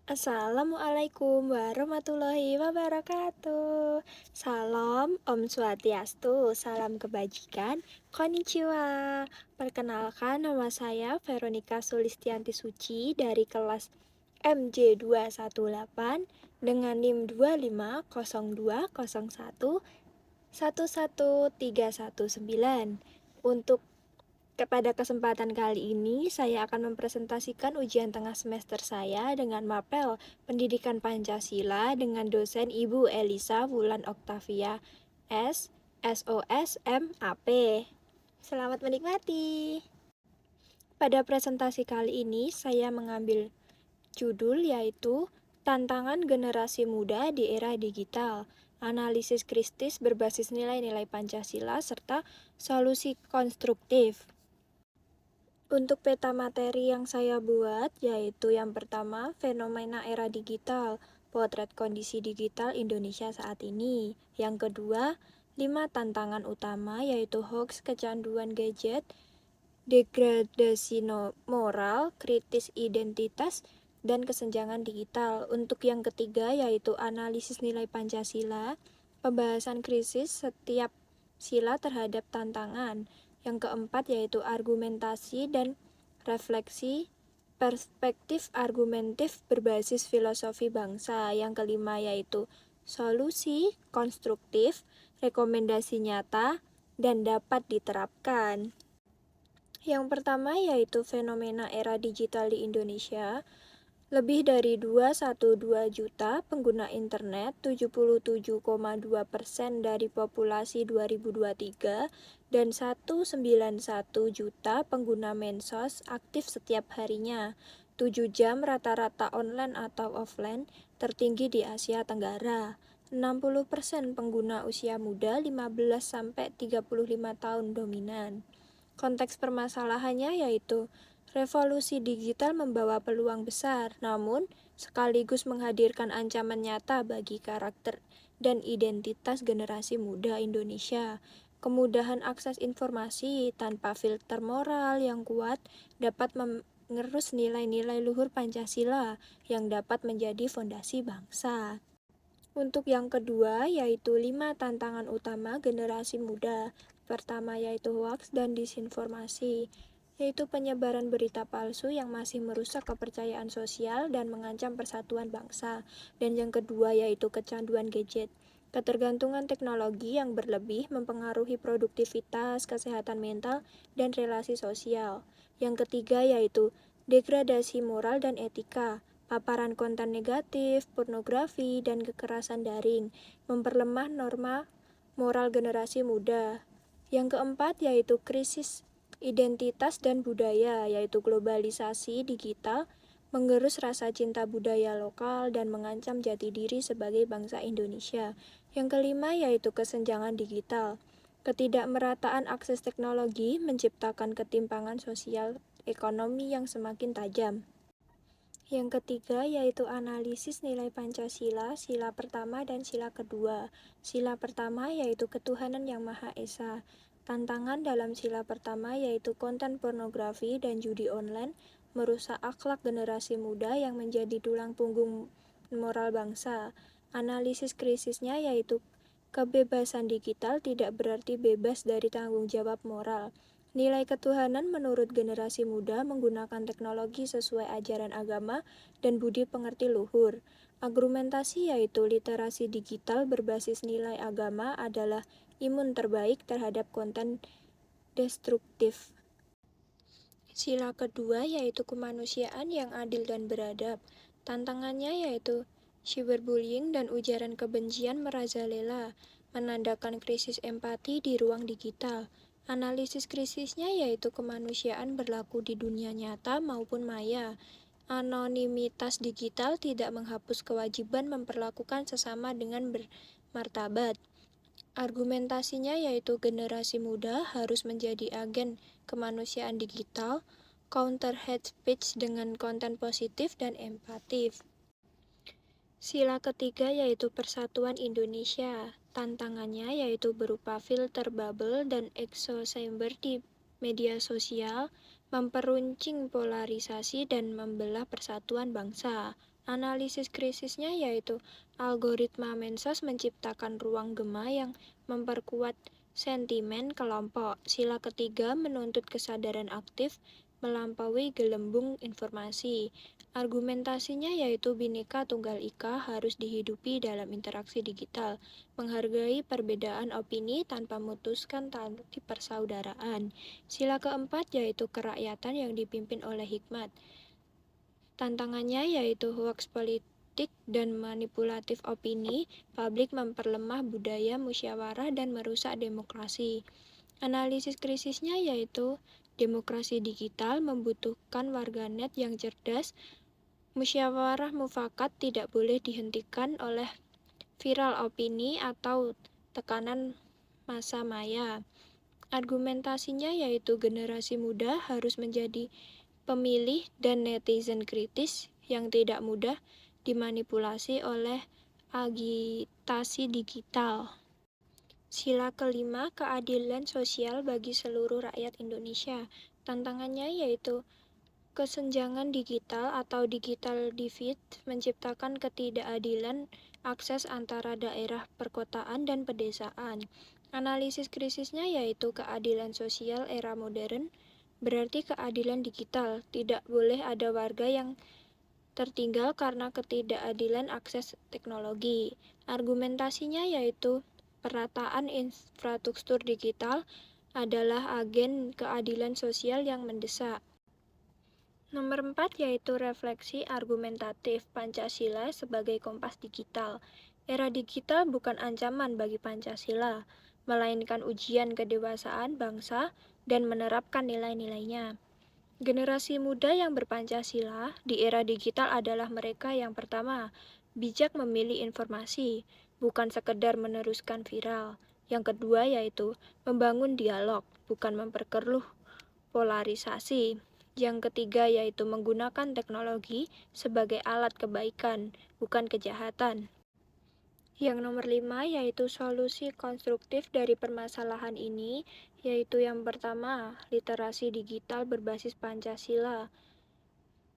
Assalamualaikum warahmatullahi wabarakatuh. Salam Om Swastiastu, salam kebajikan, konnichiwa. Perkenalkan, nama saya Veronica Sulistianti Suci dari kelas MJ218 dengan NIM 25001111319. Untuk Pada kesempatan kali ini, saya akan mempresentasikan ujian tengah semester saya dengan mapel Pendidikan Pancasila dengan dosen Ibu Elisa Wulan Oktavia S. SOS MAP. Selamat menikmati. Pada presentasi kali ini, saya mengambil judul yaitu Tantangan Generasi Muda di Era Digital, Analisis Kritis berbasis nilai-nilai Pancasila, serta solusi konstruktif. Untuk peta materi yang saya buat, yaitu yang pertama, fenomena era digital, potret kondisi digital Indonesia saat ini. Yang kedua, 5 tantangan utama, yaitu hoax, kecanduan gadget, degradasi moral, kritis identitas, dan kesenjangan digital. Untuk yang ketiga, yaitu analisis nilai Pancasila, pembahasan krisis setiap sila terhadap tantangan. Yang keempat, yaitu argumentasi dan refleksi perspektif argumentif berbasis filosofi bangsa. Yang kelima, yaitu solusi konstruktif, rekomendasi nyata, dan dapat diterapkan. Yang pertama yaitu fenomena era digital di Indonesia. Lebih dari 212 juta pengguna internet, 77,2% dari populasi 2023, dan 191 juta pengguna medsos aktif setiap harinya. 7 jam rata-rata online atau offline tertinggi di Asia Tenggara. 60% pengguna usia muda 15-35 tahun dominan. Konteks permasalahannya yaitu revolusi digital membawa peluang besar, namun sekaligus menghadirkan ancaman nyata bagi karakter dan identitas generasi muda Indonesia. Kemudahan akses informasi tanpa filter moral yang kuat dapat mengerus nilai-nilai luhur Pancasila yang dapat menjadi fondasi bangsa. Untuk yang kedua, yaitu 5 tantangan utama generasi muda. Pertama yaitu hoax dan disinformasi, yaitu penyebaran berita palsu yang masih merusak kepercayaan sosial dan mengancam persatuan bangsa. Dan yang kedua yaitu kecanduan gadget. Ketergantungan teknologi yang berlebih mempengaruhi produktivitas, kesehatan mental, dan relasi sosial. Yang ketiga yaitu degradasi moral dan etika. Paparan konten negatif, pornografi, dan kekerasan daring memperlemah norma moral generasi muda. Yang keempat yaitu krisis identitas dan budaya, yaitu globalisasi digital menggerus rasa cinta budaya lokal dan mengancam jati diri sebagai bangsa Indonesia. Yang kelima yaitu kesenjangan digital. Ketidakmerataan akses teknologi menciptakan ketimpangan sosial ekonomi yang semakin tajam. Yang ketiga yaitu analisis nilai Pancasila, sila pertama dan sila kedua. Sila pertama yaitu ketuhanan yang Maha Esa. Tantangan dalam sila pertama yaitu konten pornografi dan judi online merusak akhlak generasi muda yang menjadi tulang punggung moral bangsa. Analisis krisisnya yaitu kebebasan digital tidak berarti bebas dari tanggung jawab moral. Nilai ketuhanan menurut generasi muda menggunakan teknologi sesuai ajaran agama dan budi pengerti luhur. Argumentasi yaitu literasi digital berbasis nilai agama adalah imun terbaik terhadap konten destruktif. Sila kedua yaitu kemanusiaan yang adil dan beradab. Tantangannya yaitu cyberbullying dan ujaran kebencian merajalela, menandakan krisis empati di ruang digital. Analisis krisisnya yaitu kemanusiaan berlaku di dunia nyata maupun maya. Anonimitas digital tidak menghapus kewajiban memperlakukan sesama dengan bermartabat. Argumentasinya yaitu generasi muda harus menjadi agen kemanusiaan digital, counter hate speech dengan konten positif dan empatif. Sila ketiga yaitu persatuan Indonesia. Tantangannya yaitu berupa filter bubble dan echo chamber di media sosial, memperuncing polarisasi dan membelah persatuan bangsa. Analisis krisisnya yaitu algoritma mensos menciptakan ruang gema yang memperkuat sentimen kelompok. Sila ketiga menuntut kesadaran aktif melampaui gelembung informasi. Argumentasinya yaitu Bhinneka Tunggal Ika harus dihidupi dalam interaksi digital, menghargai perbedaan opini tanpa memutuskan tali persaudaraan. Sila keempat yaitu kerakyatan yang dipimpin oleh hikmat. Tantangannya yaitu hoaks politik dan manipulatif opini publik memperlemah budaya musyawarah dan merusak demokrasi. Analisis krisisnya yaitu demokrasi digital membutuhkan warganet yang cerdas, musyawarah mufakat tidak boleh dihentikan oleh viral opini atau tekanan massa maya. Argumentasinya yaitu generasi muda harus menjadi pemilih dan netizen kritis yang tidak mudah dimanipulasi oleh agitasi digital. Sila kelima, keadilan sosial bagi seluruh rakyat Indonesia. Tantangannya yaitu kesenjangan digital atau digital divide menciptakan ketidakadilan akses antara daerah perkotaan dan pedesaan. Analisis krisisnya yaitu keadilan sosial era modern, berarti keadilan digital. Tidak boleh ada warga yang tertinggal karena ketidakadilan akses teknologi. Argumentasinya yaitu perataan infrastruktur digital adalah agen keadilan sosial yang mendesak. Nomor 4 yaitu refleksi argumentatif Pancasila sebagai kompas digital. Era digital bukan ancaman bagi Pancasila, melainkan ujian kedewasaan bangsa dan menerapkan nilai-nilainya. Generasi muda yang berpancasila di era digital adalah mereka yang pertama, bijak memilih informasi, bukan sekedar meneruskan viral. Yang kedua yaitu membangun dialog, bukan memperkeruh polarisasi. Yang ketiga yaitu menggunakan teknologi sebagai alat kebaikan, bukan kejahatan. Yang nomor 5 yaitu solusi konstruktif dari permasalahan ini, yaitu yang pertama, literasi digital berbasis Pancasila.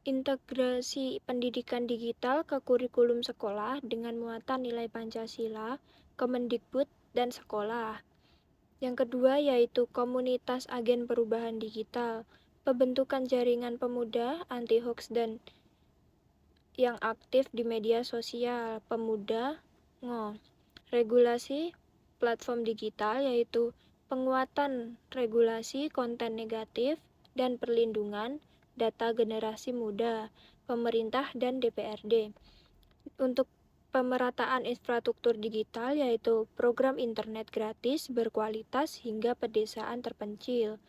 Integrasi pendidikan digital ke kurikulum sekolah dengan muatan nilai Pancasila, Kemendikbud, dan sekolah. Yang kedua yaitu komunitas agen perubahan digital, pembentukan jaringan pemuda anti hoax dan yang aktif di media sosial, pemuda regulasi platform digital yaitu penguatan regulasi konten negatif dan perlindungan data generasi muda, pemerintah dan DPRD. Untuk pemerataan infrastruktur digital yaitu program internet gratis berkualitas hingga pedesaan terpencil.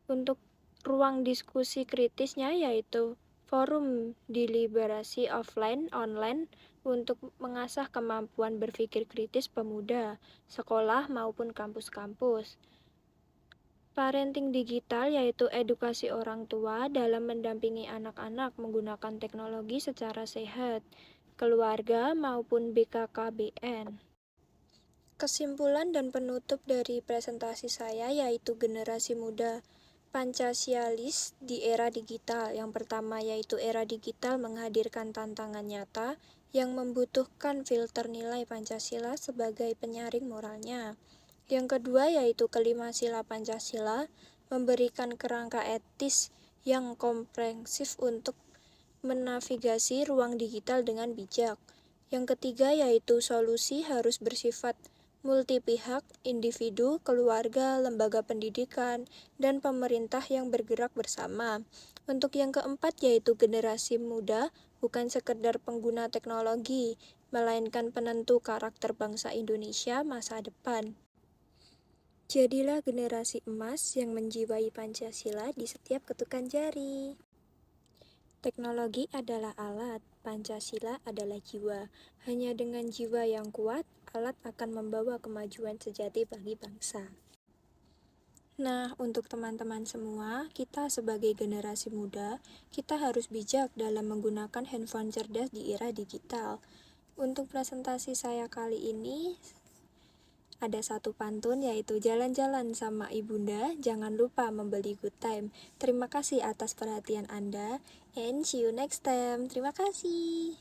Untuk ruang diskusi kritisnya yaitu forum deliberasi offline online untuk mengasah kemampuan berpikir kritis pemuda, sekolah maupun kampus-kampus. Parenting digital yaitu edukasi orang tua dalam mendampingi anak-anak menggunakan teknologi secara sehat, keluarga maupun BKKBN. Kesimpulan dan penutup dari presentasi saya yaitu generasi muda Pancasialis di era digital. Yang pertama yaitu era digital menghadirkan tantangan nyata yang membutuhkan filter nilai Pancasila sebagai penyaring moralnya. Yang kedua yaitu kelima sila Pancasila memberikan kerangka etis yang komprehensif untuk menavigasi ruang digital dengan bijak. Yang ketiga yaitu solusi harus bersifat multi pihak, individu, keluarga, lembaga pendidikan, dan pemerintah yang bergerak bersama. Untuk yang keempat yaitu generasi muda bukan sekedar pengguna teknologi, melainkan penentu karakter bangsa Indonesia masa depan. Jadilah generasi emas yang menjiwai Pancasila di setiap ketukan jari. Teknologi adalah alat, Pancasila adalah jiwa. Hanya dengan jiwa yang kuat, alat akan membawa kemajuan sejati bagi bangsa. Nah, untuk teman-teman semua, kita sebagai generasi muda, kita harus bijak dalam menggunakan handphone cerdas di era digital. Untuk presentasi saya kali ini, ada satu pantun yaitu jalan-jalan sama ibunda, jangan lupa membeli good time. Terima kasih atas perhatian Anda, and see you next time. Terima kasih.